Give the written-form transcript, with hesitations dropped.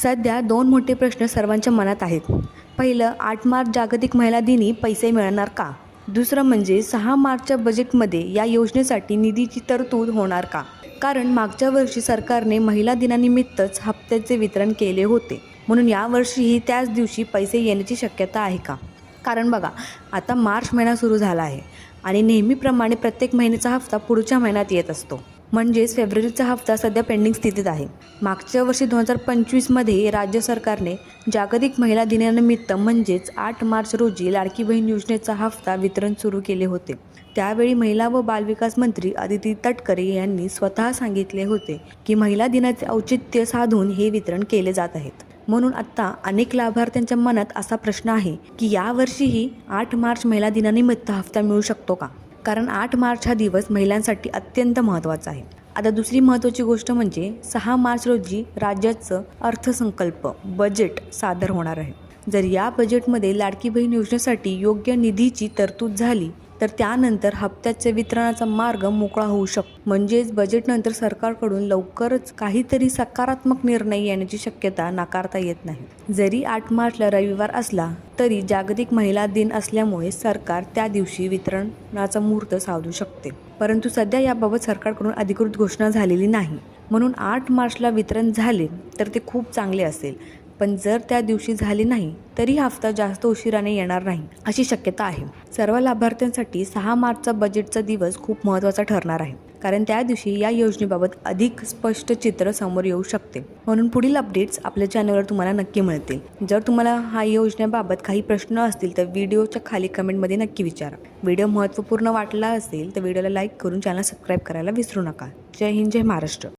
सध्या दोन मोठे प्रश्न सर्वांच्या मनात आहेत. पहिलं, 8 मार्च जागतिक महिला दिनी पैसे मिळणार का? दुसरं म्हणजे 6 मार्चच्या बजेटमध्ये या योजनेसाठी निधीची तरतूद होणार का? कारण मागच्या वर्षी सरकारने महिला दिनानिमित्तच हप्त्याचे वितरण केले होते, म्हणून यावर्षीही त्याच दिवशी पैसे येण्याची शक्यता आहे का? कारण बघा, आता मार्च महिना सुरू झाला आहे आणि नेहमीप्रमाणे प्रत्येक महिन्याचा हप्ता पुढच्या महिन्यात येत असतो. म्हणजेच फेब्रुवारीचा हप्ता सध्या पेंडिंग स्थितीत आहे. मागच्या वर्षी 2025मध्ये राज्य सरकारने जागतिक महिला दिनानिमित्त म्हणजेच 8 मार्च रोजी लाडकी बहीण योजनेचा हप्ता वितरण सुरू केले होते. त्यावेळी महिला व बालविकास मंत्री अदिती तटकरे यांनी स्वतः सांगितले होते की महिला दिनाचे औचित्य साधून हे वितरण केले जात आहेत. म्हणून आत्ता अनेक लाभार्थ्यांच्या मनात असा प्रश्न आहे की यावर्षीही 8 मार्च महिला दिनानिमित्त हप्ता मिळू शकतो का? कारण 8 मार्च हा दिवस महिलांसाठी अत्यंत महत्त्वाचा आहे. आता दुसरी महत्त्वाची गोष्ट म्हणजे 6 मार्च रोजी राज्याचं अर्थसंकल्प बजेट सादर होणार आहे. जर या बजेटमध्ये लाडकी बहीण योजनेसाठी योग्य निधीची तरतूद झाली तर त्यानंतर हप्त्याच्या वितरणाचा मार्ग मोकळा होऊ शकतो. म्हणजेच बजेटनंतर सरकारकडून लवकरच काहीतरी सकारात्मक निर्णय येण्याची शक्यता नाकारता येत नाही. जरी 8 मार्चला रविवार असला तरी जागतिक महिला दिन असल्यामुळे सरकार त्या दिवशी वितरणाचा मुहूर्त साधू शकते. परंतु सध्या याबाबत सरकारकडून अधिकृत घोषणा झालेली नाही. म्हणून 8 मार्चला वितरण झाले तर ते खूप चांगले असेल, पण जर त्या दिवशी झाले नाही तरी हप्ता जास्त उशिराने येणार नाही अशी शक्यता आहे. सर्व लाभार्थ्यांसाठी 6 मार्चचा बजेटचा दिवस खूप महत्त्वाचा ठरणार आहे, कारण त्या दिवशी या योजनेबाबत अधिक स्पष्ट चित्र समोर येऊ शकते. म्हणून पुढील अपडेट्स आपल्या चॅनलवर तुम्हाला नक्की मिळतील. जर तुम्हाला हा योजनेबाबत काही प्रश्न असतील तर व्हिडिओच्या खाली कमेंटमध्ये नक्की विचारा. व्हिडिओ महत्त्वपूर्ण वाटला असेल तर व्हिडिओला लाईक करून चॅनल सबस्क्राईब करायला विसरू नका. जय हिंद, जय महाराष्ट्र.